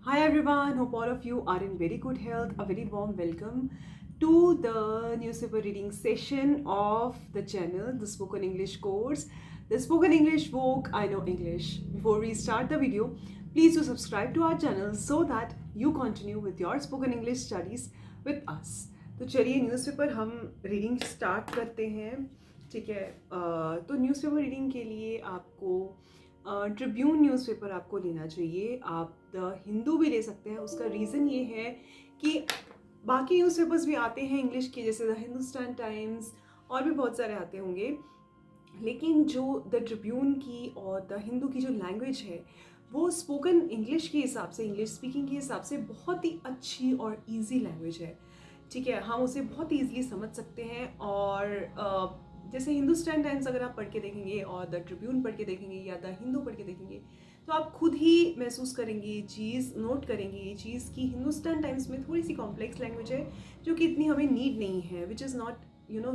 Hi everyone, hope all of you are in very good health. A very warm welcome to the newspaper reading session of the channel, the Spoken English course, the Spoken English Vogue I Know English. Before we start the video, please do subscribe to our channel so that you continue with your spoken English studies with us. तो चलिए newspaper हम reading start करते हैं. ठीक है. तो newspaper reading के लिए आपको ट्रिब्यून न्यूज़पेपर आपको लेना चाहिए. आप द हिंदू भी ले सकते हैं. उसका रीज़न ये है कि बाकी न्यूज़पेपर्स भी आते हैं इंग्लिश के, जैसे द हिंदुस्तान टाइम्स और भी बहुत सारे आते होंगे, लेकिन जो द ट्रिब्यून की और द हिंदू की जो लैंग्वेज है वो स्पोकन इंग्लिश के हिसाब से, इंग्लिश स्पीकिंग के हिसाब से बहुत ही अच्छी और इजी लैंग्वेज है. ठीक है, हम उसे बहुत ईजिली समझ सकते हैं. और जैसे हिंदुस्तान टाइम्स अगर आप पढ़ के देखेंगे और द ट्रिब्यून पढ़ के देखेंगे या द हिंदू पढ़ के देखेंगे तो आप खुद ही महसूस करेंगे, ये चीज़ नोट करेंगे ये चीज़ कि हिंदुस्तान टाइम्स में थोड़ी सी कॉम्प्लेक्स लैंग्वेज है जो कि इतनी हमें नीड नहीं है, which is not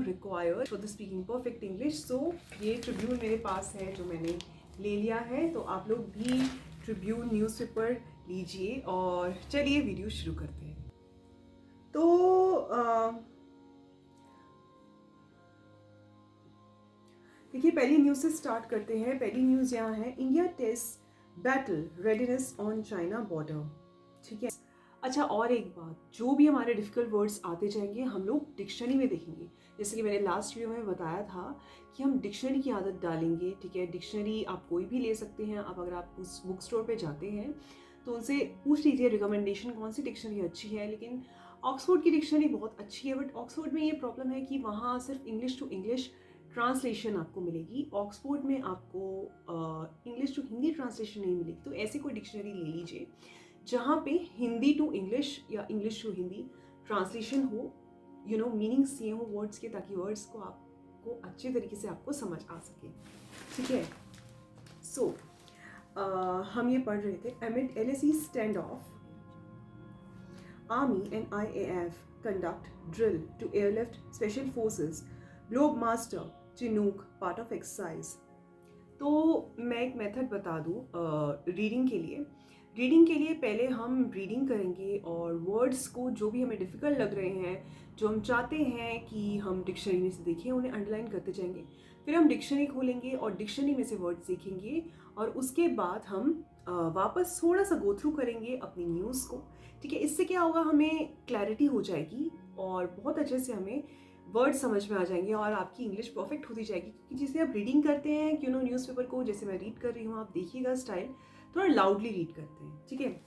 required for the speaking perfect English. So ये ट्रिब्यून मेरे पास है जो मैंने ले लिया है. तो आप लोग भी ट्रिब्यून न्यूज़पेपर लीजिए और चलिए वीडियो शुरू करते हैं. तो देखिए, पहली न्यूज़ से स्टार्ट करते हैं. पहली न्यूज़ यहाँ है, India test battle readiness on China border. ठीक है. अच्छा, और एक बात, जो भी हमारे डिफ़िकल्ट वर्ड्स आते जाएंगे हम लोग डिक्शनरी में देखेंगे. जैसे कि मैंने लास्ट वीडियो में बताया था कि हम डिक्शनरी की आदत डालेंगे. ठीक है, डिक्शनरी आप कोई भी ले सकते हैं. अब अगर आप उस बुक स्टोर पे जाते हैं तो उनसे पूछ लीजिए रिकमेंडेशन कौन सी डिक्शनरी अच्छी है. लेकिन ऑक्सफोर्ड की डिक्शनरी बहुत अच्छी है, बट ऑक्सफोर्ड में ये प्रॉब्लम है कि वहाँ सिर्फ इंग्लिश टू इंग्लिश ट्रांसलेशन आपको मिलेगी. ऑक्सफोर्ड में आपको इंग्लिश टू हिंदी ट्रांसलेशन नहीं मिलेगी. तो ऐसी कोई डिक्शनरी ले लीजिए जहाँ पे हिंदी टू इंग्लिश या इंग्लिश टू हिंदी ट्रांसलेशन हो, मीनिंग सेम हो वर्ड्स के, ताकि वर्ड्स को आपको अच्छे तरीके से आपको समझ आ सके. ठीक है. सो हम ये पढ़ रहे थे, एमिड LAC stand of, Army and IAF conduct drill to airlift special forces, Globemaster Chinook part of exercise. तो मैं एक मेथड बता दूँ रीडिंग के लिए. रीडिंग के लिए पहले हम रीडिंग करेंगे और वर्ड्स को जो भी हमें डिफ़िकल्ट लग रहे हैं, जो हम चाहते हैं कि हम डिक्शनरी में से देखें, उन्हें अंडरलाइन करते जाएंगे. फिर हम डिक्शनरी खोलेंगे और डिक्शनरी में से वर्ड्स देखेंगे और उसके बाद हम वापस थोड़ा सा गो थ्रू करेंगे अपनी न्यूज़ को. ठीक है. इससे क्या होगा, हमें क्लैरिटी हो जाएगी और बहुत अच्छे से हमें वर्ड समझ में आ जाएंगे और आपकी इंग्लिश परफेक्ट होती जाएगी. क्योंकि जिसे आप रीडिंग करते हैं न्यूज़पेपर को, जैसे मैं रीड कर रही हूँ, आप देखिएगा स्टाइल थोड़ा लाउडली रीड करते हैं. ठीक है.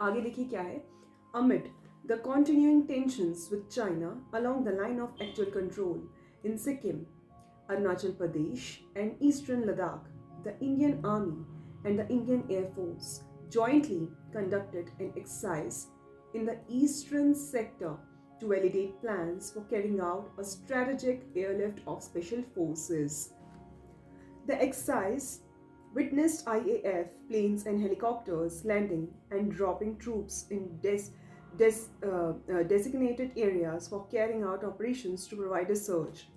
आगे देखिए क्या है, amid the continuing tensions with China along the line of actual control in Sikkim, Arunachal Pradesh and eastern Ladakh, the Indian army and the Indian air force jointly conducted an exercise in the eastern sector to validate plans for carrying out a strategic airlift of special forces. The exercise witnessed IAF planes and helicopters landing and dropping troops in designated areas for carrying out operations to provide a surge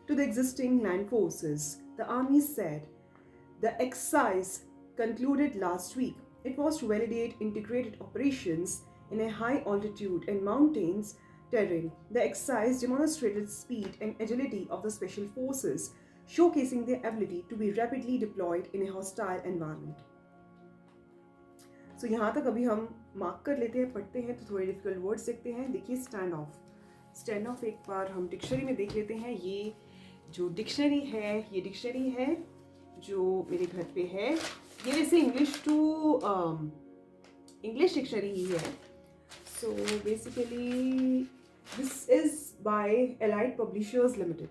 to the existing land forces. The army said the exercise concluded last week. It was to validate integrated operations in a high altitude and mountains terrain. The exercise demonstrated speed and agility of the special forces, showcasing their ability to be rapidly deployed in a hostile environment. So यहाँ तक अभी हम mark कर लेते हैं, पढ़ते हैं तो थोड़े डिफिकल्ट वर्ड्स देखते हैं. देखिए, स्टैंड ऑफ. स्टैंड ऑफ एक बार हम डिक्शनरी में देख लेते हैं. ये जो डिक्शनरी है, ये डिक्शनरी है जो मेरे घर पे है. ये वैसे इंग्लिश टू इंग्लिश डिक्शनरी ही है. So basically this is by Allied Publishers Limited.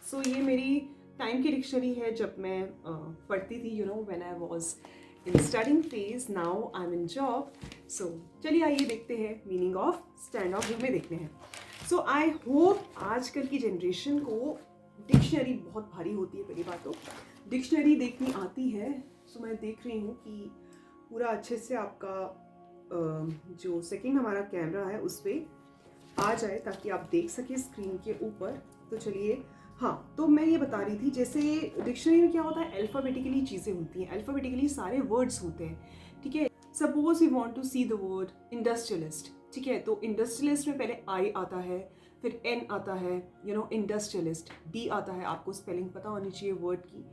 So ये मेरी टाइम की डिक्शनरी है जब मैं पढ़ती थी, when I was in studying phase. Now I am in job. So चलिए आइए देखते हैं मीनिंग ऑफ स्टैंड ऑफ में देखते हैं. सो आई होप आजकल की जनरेशन को डिक्शनरी बहुत भारी होती है. पहली बात तो डिक्शनरी देखनी आती है. सो मैं देख रही हूँ कि पूरा अच्छे से आपका जो सेकंड हमारा कैमरा है उस पर आ जाए ताकि आप देख सकें स्क्रीन के ऊपर. तो चलिए हाँ, तो मैं ये बता रही थी, जैसे डिक्शनरी में क्या होता है, अल्फ़ाबेटिकली चीज़ें होती हैं, अल्फ़ाबेटिकली सारे वर्ड्स होते हैं, ठीक है। Suppose we want to see the word industrialist, ठीक है, तो इंडस्ट्रियलिस्ट में पहले आई आता है, फिर एन आता है, इंडस्ट्रियलिस्ट, डी आता है, आपको स्पेलिंग पता होनी चाहिए वर्ड की।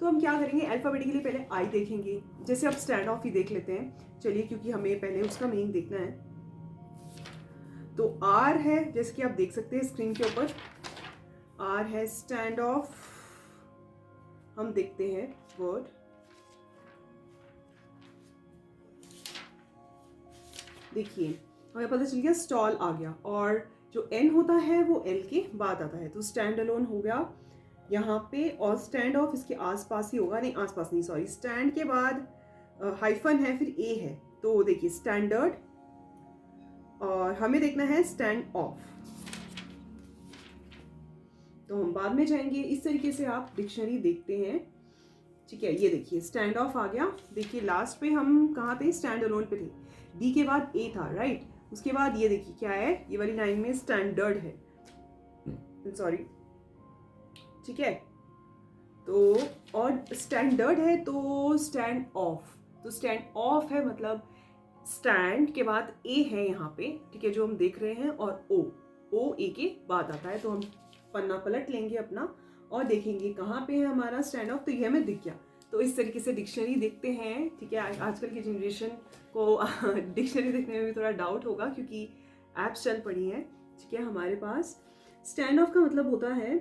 तो हम क्या करेंगे, अल्फ़ाबेटिकली पहले आई देखेंगे, जैसे अब स्टैंड ऑफ ही देख लेते हैं, चलिए, क्योंकि हमें पहले उसका मीनिंग देखना है। तो आर है, जैसे कि आप देख सकते हैं स्क्रीन के ऊपर, आर है स्टैंड ऑफ। हम देखते हैं वर्ड, देखिए हमें पता चल गया स्टॉल आ गया, और जो एन होता है वो एल के बाद आता है, तो स्टैंड अलोन हो गया यहाँ पे, और स्टैंड ऑफ इसके आसपास ही होगा, नहीं आसपास नहीं, सॉरी, स्टैंड के बाद हाइफन है, फिर ए है, तो देखिए स्टैंडर्ड, और हमें देखना है स्टैंड ऑफ, तो हम बाद में जाएंगे। इस तरीके से आप डिक्शनरी देखते हैं, ठीक है। ये देखिए स्टैंड ऑफ आ गया, देखिए लास्ट पे हम कहाँ थे, स्टैंड अलोन पे थे, डी के बाद ए था, राइट। उसके बाद ये देखिए क्या है, ये वाली लाइन में स्टैंडर्ड है, सॉरी, ठीक है। तो और स्टैंडर्ड है तो स्टैंड ऑफ, तो स्टैंड ऑफ है मतलब स्टैंड के बाद ए है यहाँ पे, ठीक है, जो हम देख रहे हैं, और ओ ए के बाद आता है। तो हम पन्ना पलट लेंगे अपना और देखेंगे कहाँ पे है हमारा स्टैंड ऑफ, तो ये हमें दिख गया। तो इस तरीके से डिक्शनरी देखते हैं, ठीक है। आजकल की जनरेशन को डिक्शनरी देखने में भी थोड़ा डाउट होगा, क्योंकि ऐप्स चल पड़ी हैं, ठीक है हमारे पास। स्टैंड ऑफ का मतलब होता है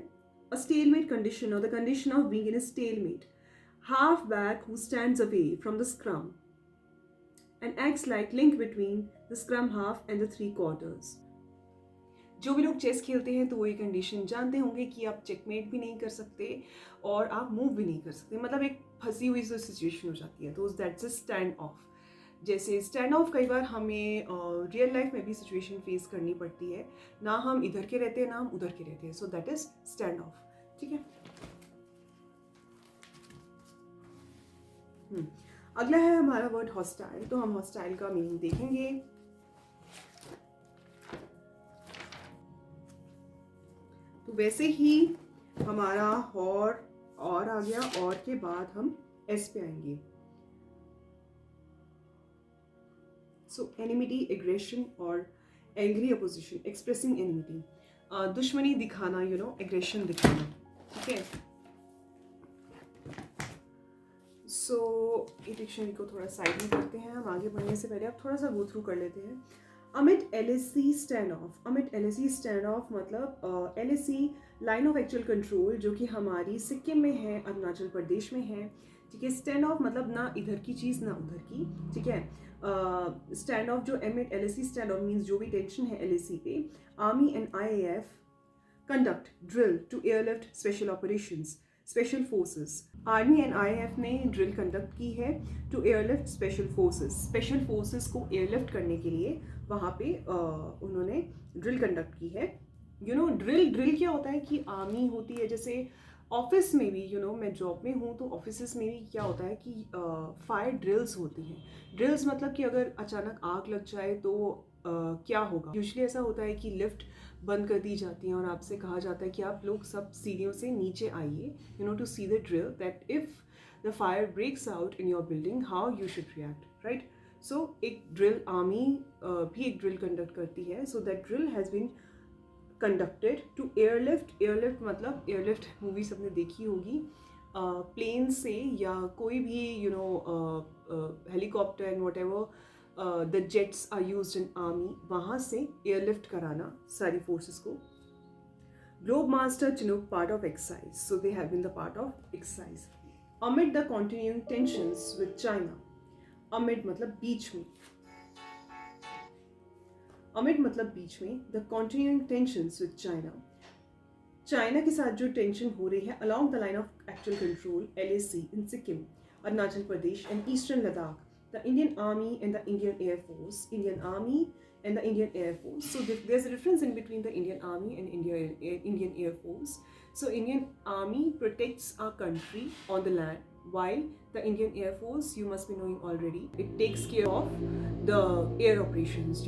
a stalemate condition, or the condition of being in a stalemate, half back who stands away from the scrum and acts like link between the scrum half and the three quarters. जो भी लोग chess खेलते हैं तो वो ये condition जानते होंगे कि आप चेकमेट भी नहीं कर सकते और आप मूव भी नहीं कर सकते, मतलब एक फंसी हुई जो सिचुएशन हो जाती है, तो दैट्स अ स्टैंड ऑफ। जैसे स्टैंड ऑफ कई बार हमें रियल लाइफ में भी सिचुएशन फेस करनी पड़ती है, ना हम इधर के रहते हैं ना हम उधर के रहते हैं, सो दैट इज स्टैंड ऑफ, ठीक है। अगला है हमारा वर्ड हॉस्टाइल, तो हम हॉस्टाइल का मीनिंग देखेंगे। तो वैसे ही हमारा और आ गया, और के बाद हम एस पे आएंगे। सो एनिमिटी, एग्रेशन और एंग्री अपोजिशन, एक्सप्रेसिंग एनिमिटी, दुश्मनी दिखाना, एग्रेशन दिखाना, ठीक है। सो ये डिक्शनरी को थोड़ा साइड में करते हैं, हम आगे बढ़ने से पहले आप थोड़ा सा गो थ्रू कर लेते हैं। अमिट एलएसी स्टैंड ऑफ, अमिट एलएसी स्टैंड ऑफ मतलब LAC line of actual control, जो कि हमारी सिक्किम में है, अरुणाचल प्रदेश में है, ठीक है। स्टैंड ऑफ मतलब ना इधर की चीज़ ना उधर की, ठीक है। स्टैंड ऑफ जो amid LAC stand off means जो भी टेंशन है एलएसी पे, army and IAF conduct drill to airlift special operations, special forces. Army and IAF ने ड्रिल कंडक्ट की है टू airlift special forces, special forces को एयरलिफ्ट करने के लिए वहाँ पे उन्होंने ड्रिल कंडक्ट की है। ड्रिल क्या होता है कि आर्मी होती है, जैसे ऑफिस में भी मैं जॉब में हूँ, तो ऑफिस में भी क्या होता है कि फायर ड्रिल्स होती हैं। ड्रिल्स मतलब कि अगर अचानक आग लग जाए तो क्या होगा। यूजुअली ऐसा होता है कि लिफ्ट बंद कर दी जाती है और आपसे कहा जाता है कि आप लोग सब सीढ़ियों से नीचे आइए, to see the drill that if the fire breaks out in your building how you should react, right. So एक ड्रिल, आर्मी भी एक ड्रिल कंडक्ट करती है। So that drill has been conducted to airlift, airlift मतलब airlift movie सबने देखी होगी, plane से या कोई भी helicopter and whatever the jets are used in army, वहाँ से एयरलिफ्ट कराना सारी फोर्सेस को। Globe master Chinook part of exercise, so they have been the part of exercise. Amid the continuing tensions with China, अमिड मतलब बीच में, amid मतलब बीच में, the continuing tensions with China, China के साथ जो टेंशन हो रही है along the line of actual control LAC in Sikkim, Arunachal Pradesh and eastern Ladakh, the Indian army and the Indian air force, Indian army and the Indian Air Force. So there's a difference in between the Indian Army and Indian Air Force. So Indian Army protects our country on the land, while the Indian Air Force, you must be knowing already, it takes care of the air operations,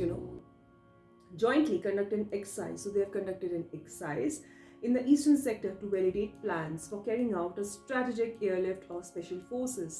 jointly conduct an exercise. So they have conducted an exercise in the eastern sector to validate plans for carrying out a strategic airlift of special forces.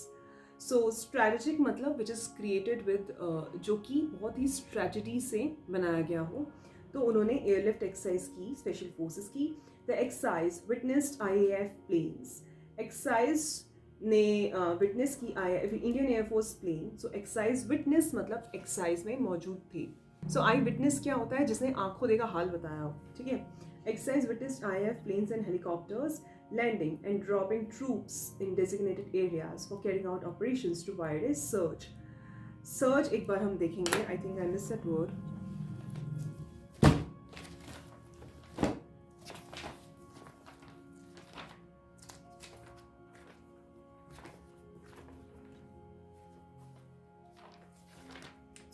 So strategic मतलब which is created with जो कि बहुत ही strategy से बनाया गया हो, तो उन्होंने एयरलिफ्ट एक्सरसाइज की स्पेशल फोर्सेस की. The exercise witnessed IAF planes. Exercise ने विटनेस की Indian air force plane. So exercise witness मतलब एक्सरसाइज में मौजूद थे. सो आई विटनेस क्या होता है? जिसने आंखों देखा हाल बताया हो. ठीक है. Exercise witnessed IAF planes and helicopters landing and dropping troops in designated areas for carrying out operations to provide a surge. Surge एक बार हम देखेंगे. I think I missed that word.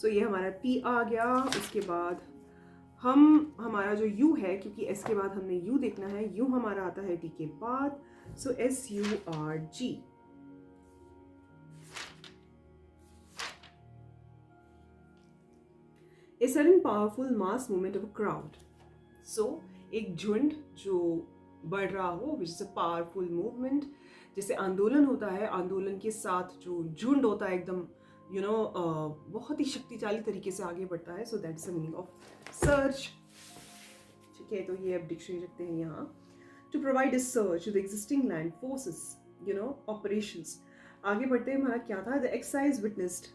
सो ये हमारा P आ गया. उसके बाद हमारा जो U है, क्योंकि S के बाद हमने U देखना है, U हमारा आता है D के बाद. सो SURG. A sudden powerful mass movement of a crowd. So एक झुंड जो बढ़ रहा हो, which is a powerful movement. जैसे आंदोलन होता है, आंदोलन के साथ जो झुंड होता है एकदम बहुत ही शक्तिशाली तरीके से आगे बढ़ता है. So that is the meaning of surge. ठीक है, तो ये अब डिक्शनरी रखते हैं यहाँ. To provide a surge to the existing land forces, operations. आगे बढ़ते हैं. हमारा क्या था? The exercise witnessed,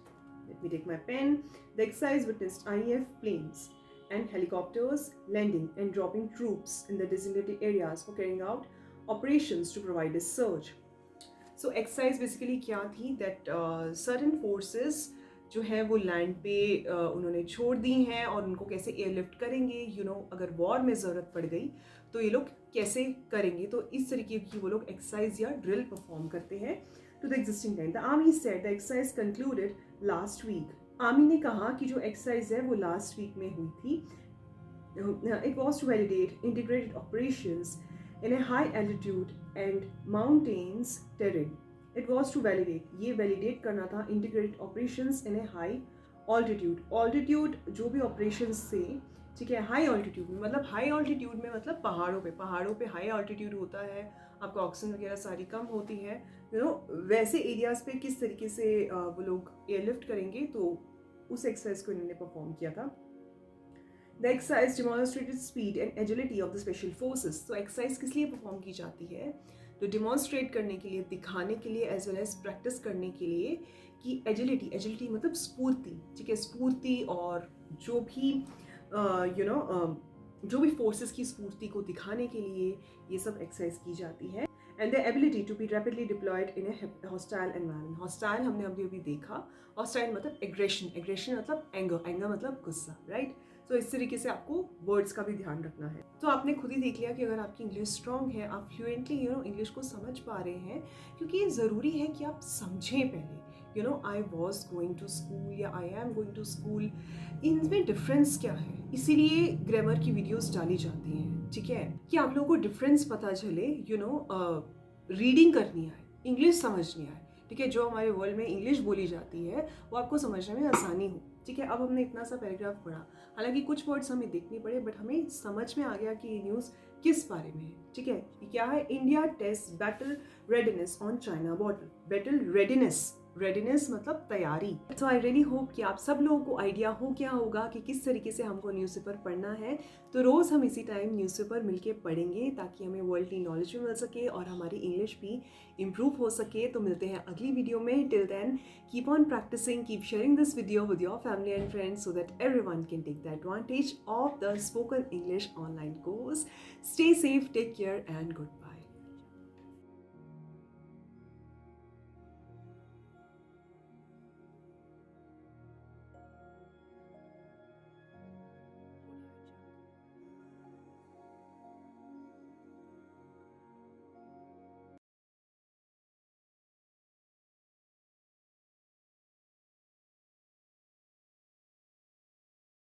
let me take my pen. The exercise witnessed IAF planes and helicopters landing and dropping troops in the designated areas for carrying out operations to provide a surge. So exercise basically क्या थी? That certain forces जो है वो land पे उन्होंने छोड़ दी हैं और उनको कैसे एयरलिफ्ट करेंगे. अगर वॉर में ज़रूरत पड़ गई तो ये लोग कैसे करेंगे. तो इस तरीके की वो लोग एक्सरसाइज या ड्रिल परफॉर्म करते हैं to the existing land. The army said the exercise concluded last week. Army ने कहा कि जो एक्सरसाइज है वो लास्ट वीक में हुई थी. It was to validate integrated operations in a high altitude and mountains terrain. It was to validate, ये validate करना था integrated operations in a high altitude. Altitude जो भी operations से, ठीक है, high altitude में मतलब high altitude में मतलब पहाड़ों पे high altitude होता है, आपका ऑक्सीजन वगैरह सारी कम होती है. वैसे एरियाज पे किस तरीके से वो लोग एयरलिफ्ट करेंगे, तो उस एक्सरसाइज को इन्होंने परफॉर्म किया था. The exercise demonstrated speed and agility of the special forces. तो एक्सरसाइज किस लिए परफॉर्म की जाती है? तो डिमॉन्स्ट्रेट करने के लिए, दिखाने के लिए, एज वेल एज प्रैक्टिस करने के लिए कि एजिलिटी मतलब स्फूर्ति. ठीक है, स्फूर्ति और जो भी जो भी फोर्सेस की स्फूर्ति को दिखाने के लिए ये सब एक्सरसाइज की जाती है. And the ability to be rapidly deployed in a hostile environment. Hostile हमने अभी देखा. हॉस्टाइल मतलब एग्रेशन मतलब एंगर मतलब गुस्सा, राइट. तो इस तरीके से आपको वर्ड्स का भी ध्यान रखना है. तो आपने खुद ही देख लिया कि अगर आपकी इंग्लिश स्ट्रांग है, आप फ्लुएंटली इंग्लिश को समझ पा रहे हैं, क्योंकि ये ज़रूरी है कि आप समझें पहले. I was going to school या I am going to school, इनमें डिफरेंस क्या है. इसीलिए ग्रामर की वीडियोस डाली जाती हैं. ठीक है, कि आप लोगों को डिफरेंस पता चले. रीडिंग करनी आए, इंग्लिश समझनी आए. ठीक है, जो हमारे वर्ल्ड में इंग्लिश बोली जाती है वो आपको समझने में आसानी हो. ठीक है, अब हमने इतना सा पैराग्राफ पढ़ा, हालांकि कुछ वर्ड्स हमें देखने पड़े, बट हमें समझ में आ गया कि ये न्यूज़ किस बारे में है. ठीक है, क्या है? India test battle readiness on China border. Battle readiness मतलब तैयारी. सो आई रियली होप कि आप सब लोगों को आइडिया हो क्या होगा कि किस तरीके से हमको न्यूज़पेपर पढ़ना है. तो रोज़ हम इसी टाइम न्यूज़पेपर मिलके पढ़ेंगे ताकि हमें वर्ल्ड की नॉलेज भी मिल सके और हमारी इंग्लिश भी इम्प्रूव हो सके. तो मिलते हैं अगली वीडियो में. Till then keep on practising, keep sharing this video with your family and friends so that everyone can take the advantage of the spoken English online course. Stay safe, take care and good bye.